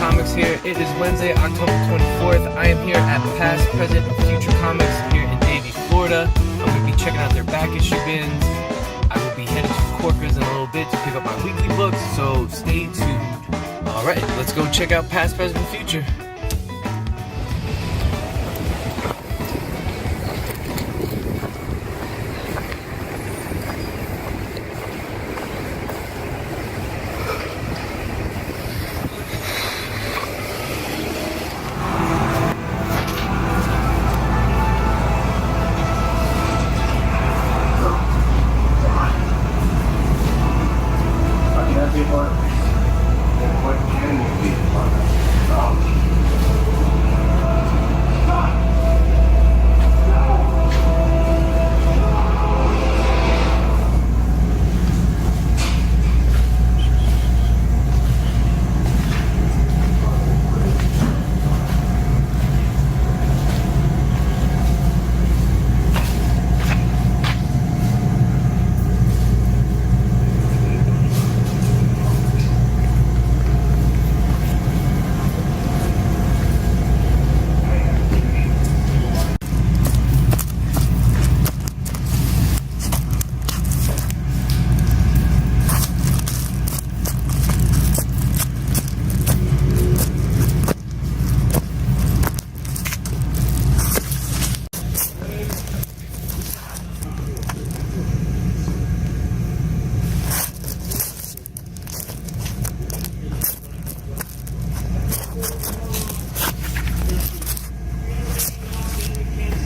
Comics here. It is Wednesday, October 24th. I am here at Past, Present, and Future Comics here in Davie, Florida. I'm going to be checking out their back issue bins. I will be headed to Corkers in a little bit to pick up my weekly books, so stay tuned. Alright, let's go check out Past, Present, and Future.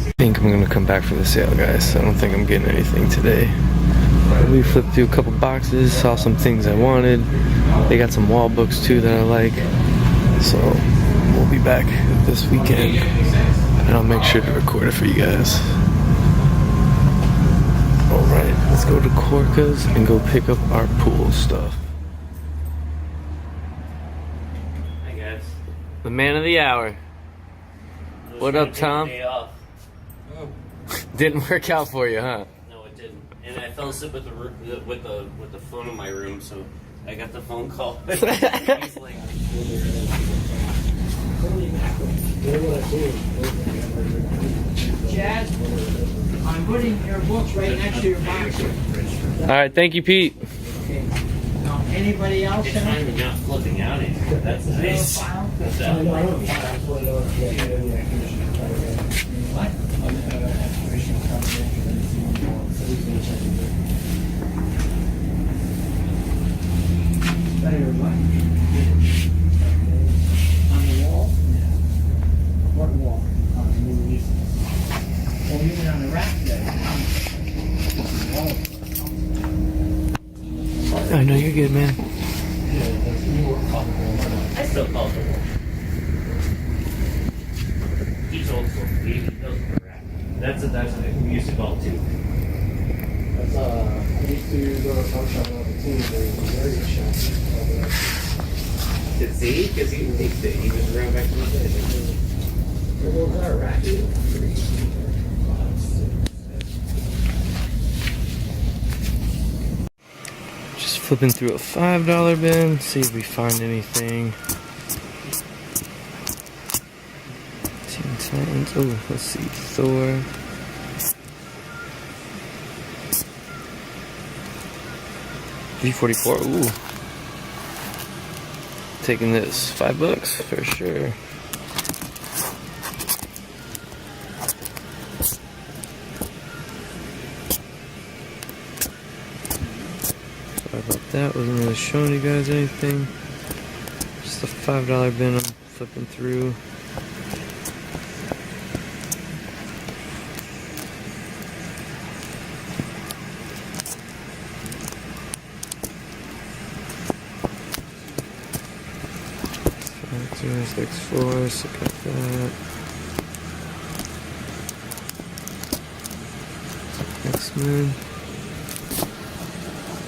I think I'm gonna come back for the sale, guys. I don't think I'm getting anything today. We flipped through a couple boxes, saw some things I wanted. They got some wall books too that I like. So we'll be back this weekend, and I'll make sure to record it for you guys. Alright, let's go to Corkers and go pick up our pool stuff. Hey guys. The man of the hour. What up, Tom? Didn't work out for you, huh? No, it didn't. And I fell asleep with the phone in my room, so I got the phone call. He's like, Chad, I'm putting your books right next to your box. Alright, thank you, Pete. Okay. Now, anybody else? it's finally not flipping out anymore. That's nice. What? On the wall? What wall? Oh, you mean on the rack there? I know you're good, man. I still call it the wall. He's old school. He knows the rack. That's what we used to call it too. I used to go to a car shop on the team. There was a very shop. Did see? Because he was around back in the day. What was that rack? Just flipping through a $5 bin, see if we find anything. Teen Titans. Oh, let's see. Thor. G44. Ooh. Taking this. $5 for sure. Sorry about that. Wasn't really showing you guys anything. Just a $5 bin I'm flipping through. X4, so got that. X-Men.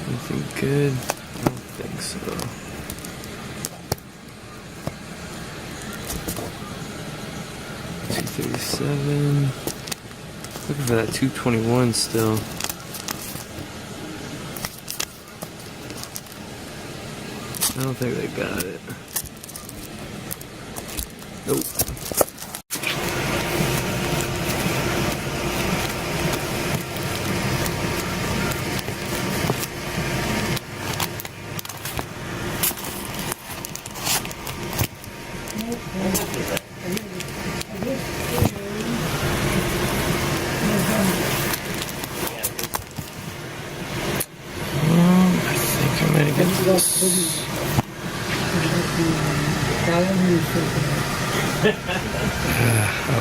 Anything good? I don't think so. 237. Looking for that 221 still. I don't think they got it. Nope. I think I'm gonna get this. I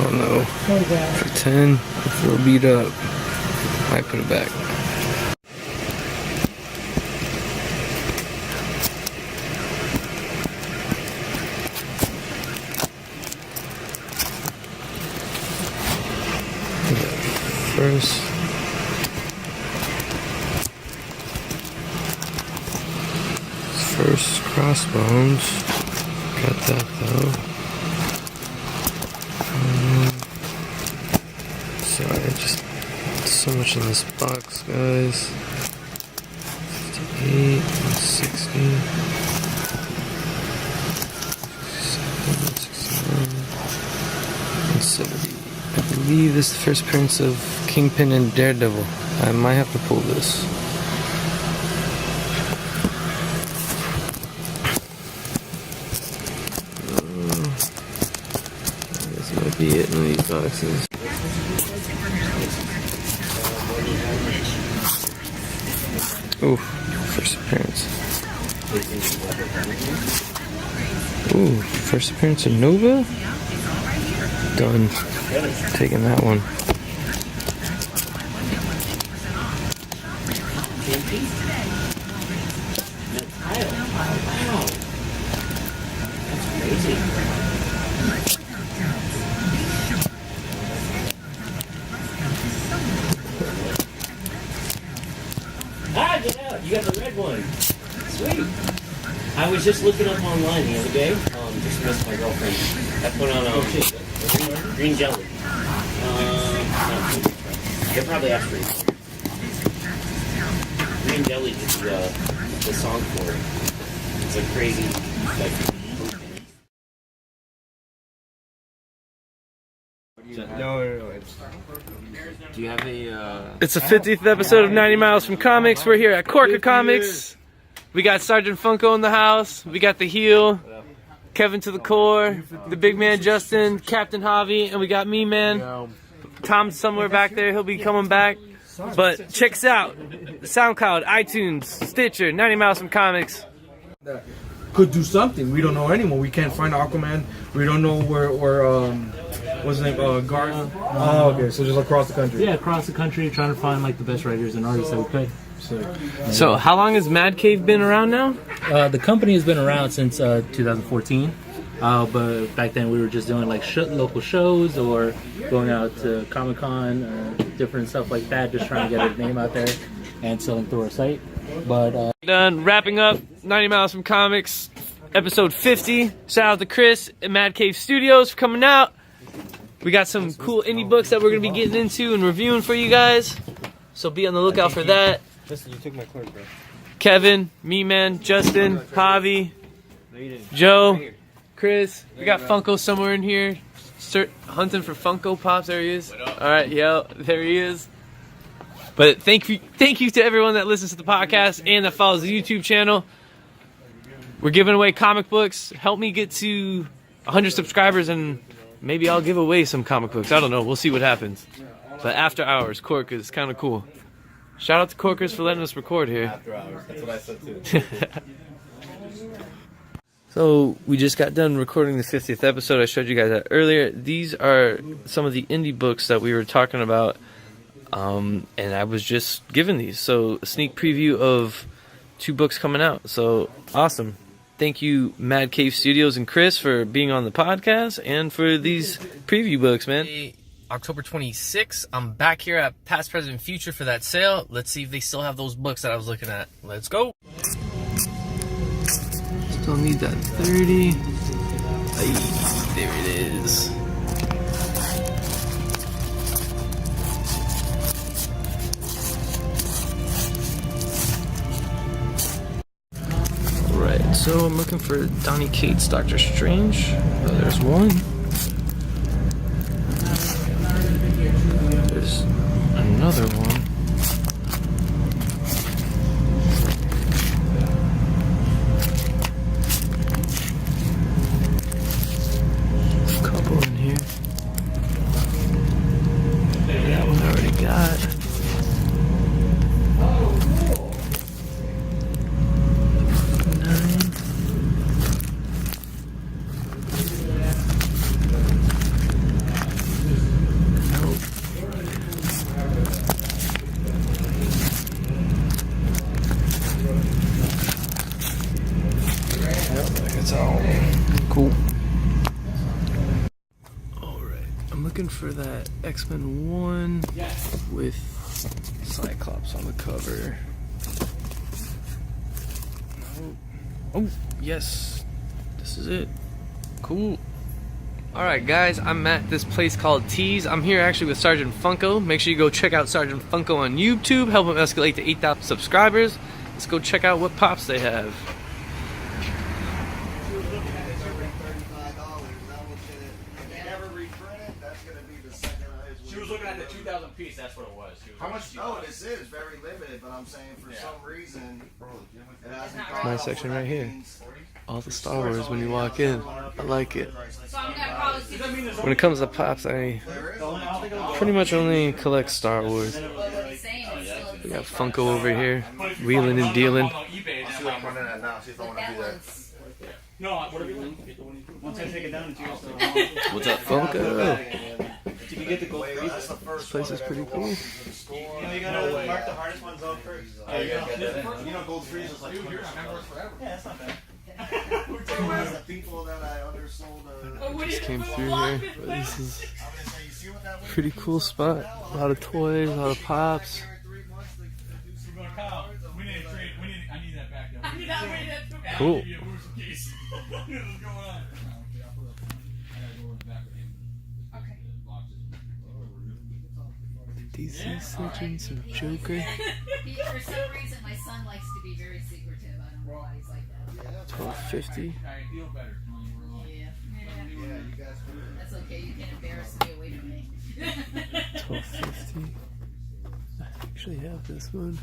don't know. For 10, it's a little beat up. I put it back. First crossbones. Got that though. Sorry, just so much in this box, guys. 58 and 60. 67, 69, and 70. I believe this is the first appearance of Kingpin and Daredevil. I might have to pull this. This might be it in these boxes. Ooh, first appearance. Ooh, first appearance of Nova? Done. Taking that one. Ah, get out! You got the red one. Sweet. I was just looking up online the other day. Just missed my girlfriend. I put on green jelly. They probably asked for it. Green jelly is the song for it. It's a crazy like. No. Do you have a? It's the 50th episode of 90 Miles from Comics. We're here at Corker Comics. We got Sgt.Funko in the house. We got the heel, Kevin to the core, the big man Justin, Captain Javi, and we got me, man. Tom's somewhere back there. He'll be coming back. But check us out. SoundCloud, iTunes, Stitcher, 90 Miles from Comics. Could do something. We don't know anymore. We can't find Aquaman. We don't know where what's his name? Garth. Oh, okay. So just across the country. Yeah, across the country, trying to find like the best writers and artists that we could. So how long has Mad Cave been around now? The company has been around since 2014. But back then we were just doing like local shows or going out to Comic-Con or different stuff like that, just trying to get our name out there and selling through our site. But Done wrapping up 90 Miles from Comics, episode 50. Shout out to Chris at Mad Cave Studios for coming out. We got some cool indie books that we're going to be getting into and reviewing for you guys. So be on the lookout for that. Listen, you took my cord, bro. Kevin, me man, Justin, Javi, Joe, Chris. We got Funko somewhere in here. Hunting for Funko Pops. There he is. Alright, yeah, there he is. But thank you to everyone that listens to the podcast and that follows the YouTube channel. We're giving away comic books. Help me get to 100 subscribers and maybe I'll give away some comic books. I don't know. We'll see what happens. But after hours, Cork is kind of cool. Shout out to Corkers for letting us record here. After hours. That's what I said too. So we just got done recording the 50th episode. I showed you guys that earlier. These are some of the indie books that we were talking about. And I was just given these. So a sneak preview of 2 books coming out. So awesome. Thank you, Mad Cave Studios and Chris, for being on the podcast and for these preview books, man. October 26th, I'm back here at Past, Present, Future for that sale. Let's see if they still have those books that I was looking at. Let's go. Still need that 30. Ay, there it is. Alright, so I'm looking for Donny Cates' Doctor Strange. Oh, there's one. another one. There's a couple in here. That one I already got. Cool. Alright, I'm looking for that X-Men 1 with Cyclops on the cover. Oh, yes. This is it. Cool. Alright guys, I'm at this place called Tees. I'm here actually with Sgt.Funko. Make sure you go check out Sgt.Funko on YouTube. Help him escalate to 8,000 subscribers. Let's go check out what pops they have. She was looking at the 2,000 piece, that's what it was. How much? No, this is very limited, but I'm saying for some reason it hasn't gone My up section for right here. All the Star Wars when you walk in. I like it. When it comes to pops, I pretty much only collect Star Wars. We got Funko over here, wheeling and dealing. No, whatever you want. Once I take it down, it's yours. What's up, Funko? Did you get the gold freeze? This place is pretty cool. You know, you gotta mark the hardest ones out first. Oh, you know, gold freeze is like 20%. Yeah, that's not bad. The people that I undersold. Just came through here. But this is a pretty cool spot. A lot of toys, a lot of pops. We need to trade. I need that back. Cool. DC section, some Joker. For some reason, my son likes to be very secretive. I don't know why he's like that. $12.50. Yeah. That's okay. You can't embarrass me away from me. $12.50. I actually have this one.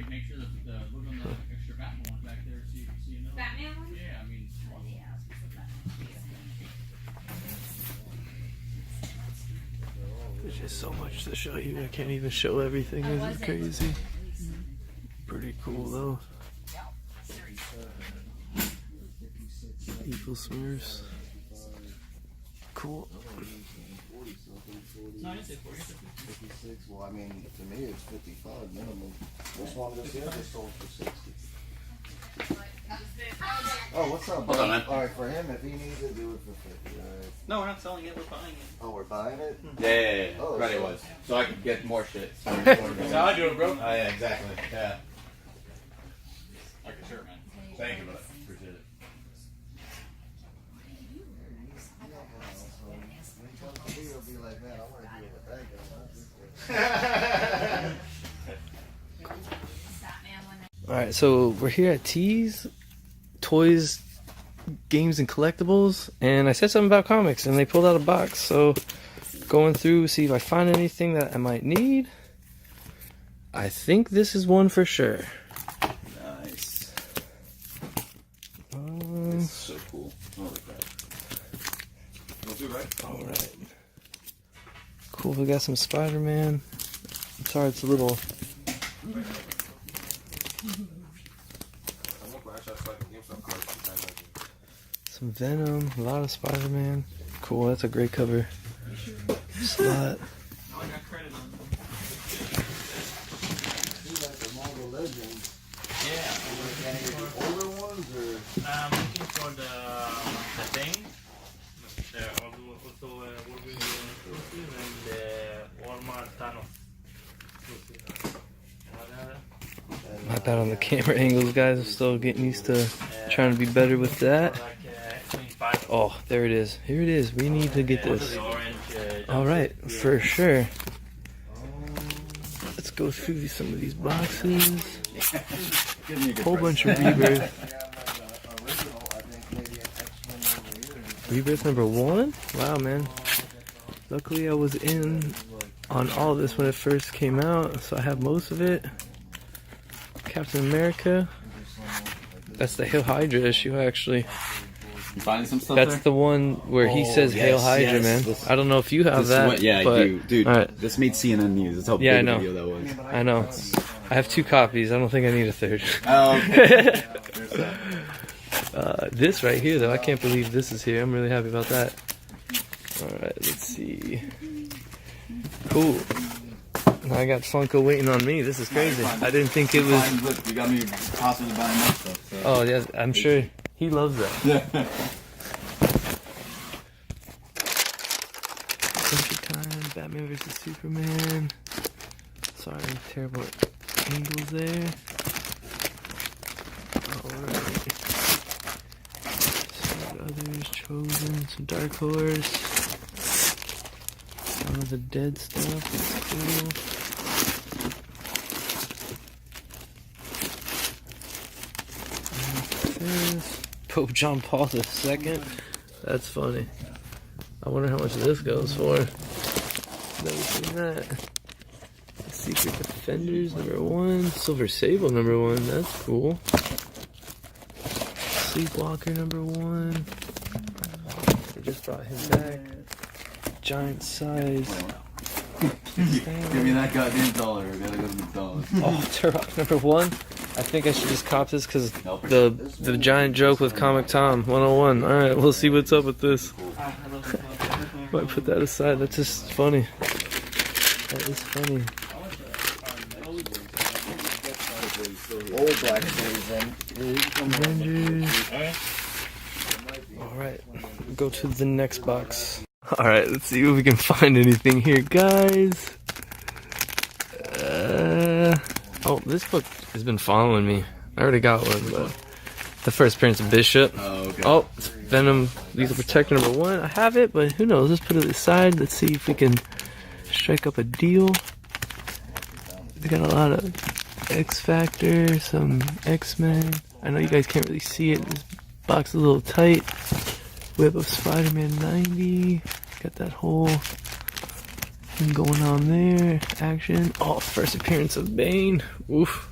Make sure that the look on the extra Batman one back there, so you know. Batman one? Yeah, I mean. There's just so much to show you. I can't even show everything. This is crazy. Pretty cool though. Evil Smurfs. Cool. No, I didn't say 40. 56. Well, I mean, to me, it's 55 minimum. This one just here just sold for 60. Oh, what's up? Hold on, man. All right, for him, if he needs it, do it for 50. All right. No, we're not selling it. We're buying it. Oh, we're buying it. Yeah. Oh, Friday so- was. So I could get more shit. So That's how I do it, bro. Oh, yeah, exactly. Yeah. Like a shirt, man. Thank you, bud. Appreciate it. He'll be like, man, I want to deal with that guy. Alright, so we're here at Tees, Toys, Games, and Collectibles, and I said something about comics, and they pulled out a box, so going through, see if I find anything that I might need. I think this is one for sure. Nice. It's so cool. Holy crap. We'll do right. Alright. Cool, we got some Spider-Man. I'm sorry it's a little... Some Venom, a lot of Spider-Man. Cool, that's a great cover. Slot. Older ones or? I'm looking for the thing. Also Wolverine exclusive and the Walmart Thanos exclusive. My bad on the camera angles, guys. I'm still getting used to trying to be better with that. Oh, there it is. Here it is. We need to get this. Alright, for sure. Let's go through some of these boxes. Whole bunch of Rebirth. Rebirth #1? Wow, man. Luckily I was in on all this when it first came out, so I have most of it. Captain America. That's the Hail Hydra issue, actually. You finding some stuff That's there? the one where he says yes, Hail Hydra, yes. man. This- I don't know if you have This that. one- yeah, but, I do. Dude, alright. this made CNN News. That's how Yeah, I big a know. video that was. I know. I have 2 copies. I don't think I need a 3rd. Oh, okay. This right here, though, I can't believe this is here. I'm really happy about that. Alright, let's see. Cool. Now I got Funko waiting on me. This is crazy. I didn't think it was... Look, you got me possibly buying that stuff. So. Oh, yeah, I'm sure he loves that. Adventure Time, Batman vs. Superman. Sorry, terrible angles there. Alright. Some others, Chosen, some Dark Horse. Some of the dead stuff, that's cool. Pope John Paul II. That's funny. I wonder how much this goes for. Never seen that. Secret Defenders #1. Silver Sable #1. That's cool. Sleepwalker #1. They just brought him back. Giant size. Give me that goddamn dollar. I gotta go to McDonald's. Oh, Turok #1. I think I should just cop this because the giant joke with Comic Tom 101. Alright, we'll see what's up with this. Might put that aside. That's just funny. That is funny. Old Black Series Avengers. Alright, go to the next box. Alright, let's see if we can find anything here, guys. Oh, this book has been following me. I already got one, but the first appearance of Bishop. Oh, okay. Oh, it's Venom Lethal Protector #1. I have it, but who knows? Let's put it aside. Let's see if we can strike up a deal. They got a lot of X Factor, some X-Men. I know you guys can't really see it. This box is a little tight. Web of Spider-Man 90. Got that whole thing going on there. Action. Oh, first appearance of Bane. Oof.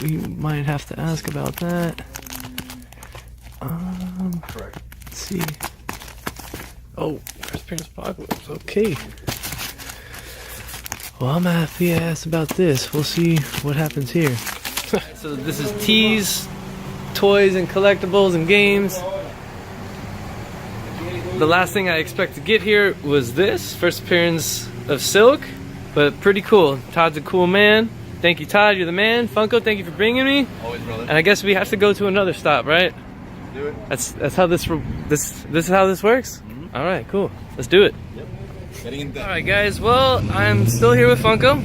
We might have to ask about that. Correct. Let's see. Oh, first appearance of Apocalypse. Okay. Well, I'm happy I asked about this. We'll see what happens here. So this is T's, toys and collectibles and games. The last thing I expect to get here was this. First appearance of Silk, but pretty cool. Todd's a cool man. Thank you, Todd. You're the man. Funko, thank you for bringing me. Always, brother. And I guess we have to go to another stop, right? Do it. That's how this is how this works. All right, cool. Let's do it. Getting in All right, guys. Well, I'm still here with Funko,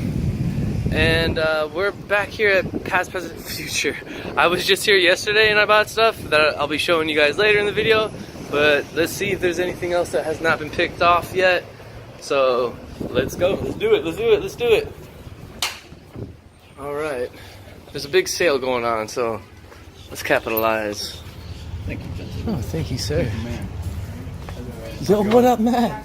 and we're back here at Past, Present, Future. I was just here yesterday, and I bought stuff that I'll be showing you guys later in the video. But let's see if there's anything else that has not been picked off yet. So let's go. Let's do it. Let's do it. Let's do it. All right. There's a big sale going on, so let's capitalize. Thank you, Jensen. Oh, thank you, sir. Man. Yo, what up, Matt?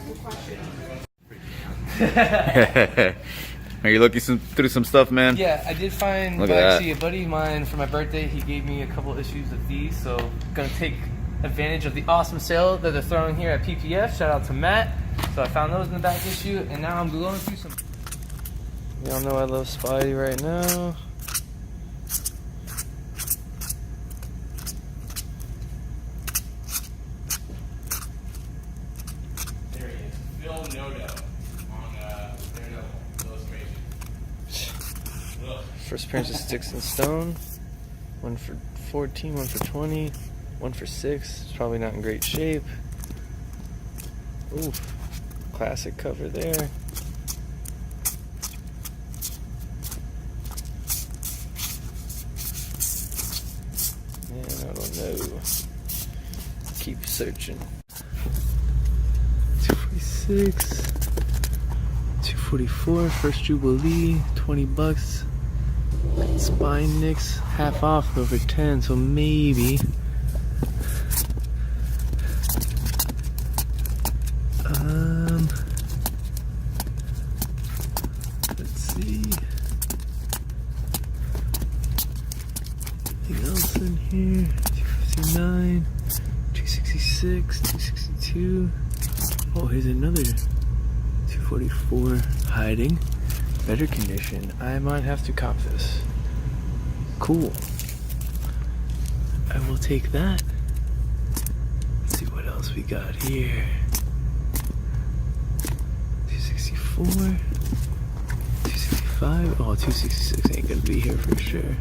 Are you looking through some stuff, man? Yeah, I did find, Look at that. actually, a buddy of mine for my birthday. He gave me a couple issues of these, so I'm gonna take advantage of the awesome sale that they're throwing here at PPF. Shout out to Matt. So I found those in the back issue, and now I'm going through some. Y'all know I love Spidey right now. There he is. Phil Noto on Daredevil illustration. Ugh. First appearance of Sticks and Stone. One for 14, one for 20, one for 6. It's probably not in great shape. Oof. Classic cover there. Man, I don't know. Keep searching. 246. 244. First Jubilee. $20. Spine Nicks half off over 10, so maybe Anything else in here? 259, 266, 262. Oh, here's another 244 hiding. Better condition. I might have to cop this. Cool. I will take that. Let's see what else we got here. 264, 265. Oh, 266 ain't gonna be here for sure.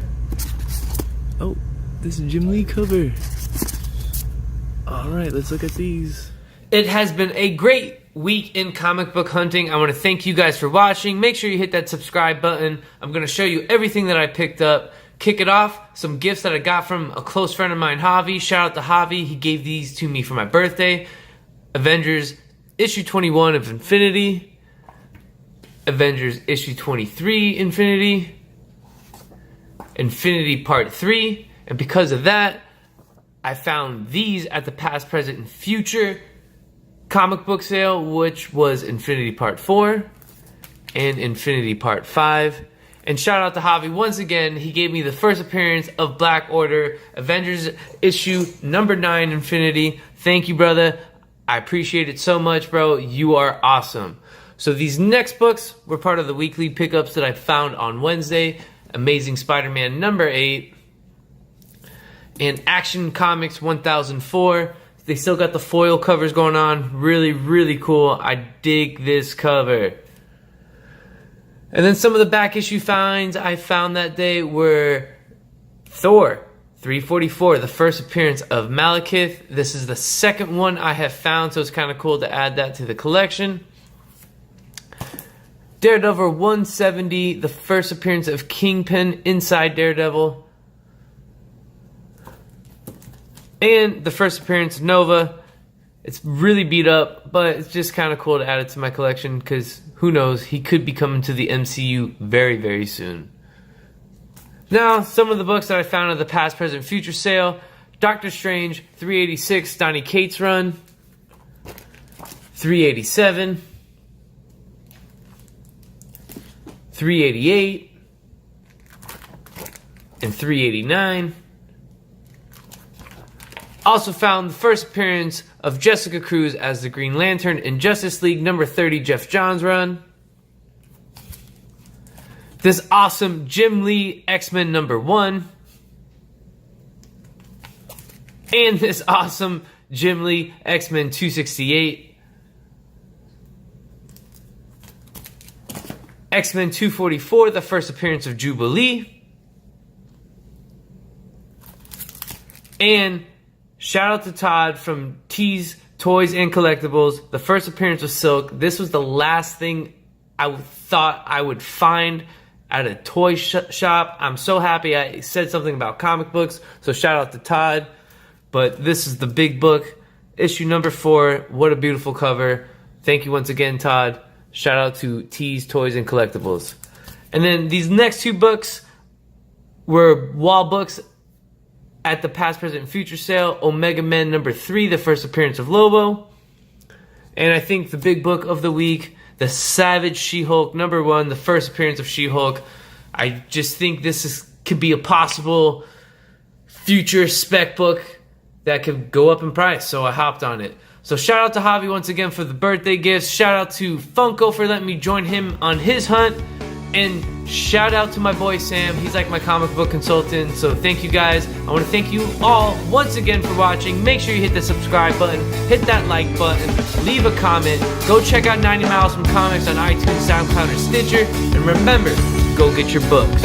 Oh, this Jim Lee cover. Alright, let's look at these. It has been a great week in comic book hunting. I want to thank you guys for watching. Make sure you hit that subscribe button. I'm going to show you everything that I picked up. Kick it off, some gifts that I got from a close friend of mine, Javi. Shout out to Javi. He gave these to me for my birthday. Avengers issue 21 of Infinity. Avengers issue 23 Infinity. Infinity Part 3. And because of that, I found these at the past, present, and future comic book sale, which was Infinity Part 4 and Infinity Part 5. And shout out to Javi once again. He gave me the first appearance of Black Order, Avengers issue number 9 Infinity. Thank you, brother. I appreciate it so much, bro. You are awesome. So these next books were part of the weekly pickups that I found on Wednesday. Amazing Spider-Man number 8 and Action Comics 1004. They still got the foil covers going on. Really, really cool. I dig this cover. And then some of the back issue finds I found that day were Thor 344, the first appearance of Malekith. This is the second one I have found, so it's kind of cool to add that to the collection. Daredevil 170, the first appearance of Kingpin inside Daredevil. And the first appearance of Nova. It's really beat up, but it's just kind of cool to add it to my collection because who knows, he could be coming to the MCU very, very soon. Now, some of the books that I found at the past, present, future sale. Doctor Strange 386, Donny Cates run. 387. 388. And 389. Also found the first appearance of Jessica Cruz as the Green Lantern in Justice League number 30, Jeff Johns run. This awesome Jim Lee X-Men number 1. And this awesome Jim Lee X-Men 268. X-Men 244, the first appearance of Jubilee. And shout out to Todd from Tease Toys and Collectibles. The first appearance of Silk. This was the last thing I thought I would find at a toy shop. I'm so happy I said something about comic books, so shout out to Todd. But this is the big book, issue number 4. What a beautiful cover. Thank you once again, Todd. Shout out to Tease Toys and Collectibles. And then these next 2 books were wall books at the past, present, and future sale. Omega Men number 3, the first appearance of Lobo. And I think the big book of the week, The Savage She-Hulk number 1, the first appearance of She-Hulk. I just think this could be a possible future spec book that could go up in price, so I hopped on it. So shout out to Javi once again for the birthday gifts. Shout out to Funko for letting me join him on his hunt. And shout out to my boy Sam. He's like my comic book consultant. So thank you guys. I want to thank you all once again for watching. Make sure you hit the subscribe button. Hit that like button. Leave a comment. Go check out 90 Miles from Comics on iTunes, SoundCloud, or Stitcher. And remember, go get your books.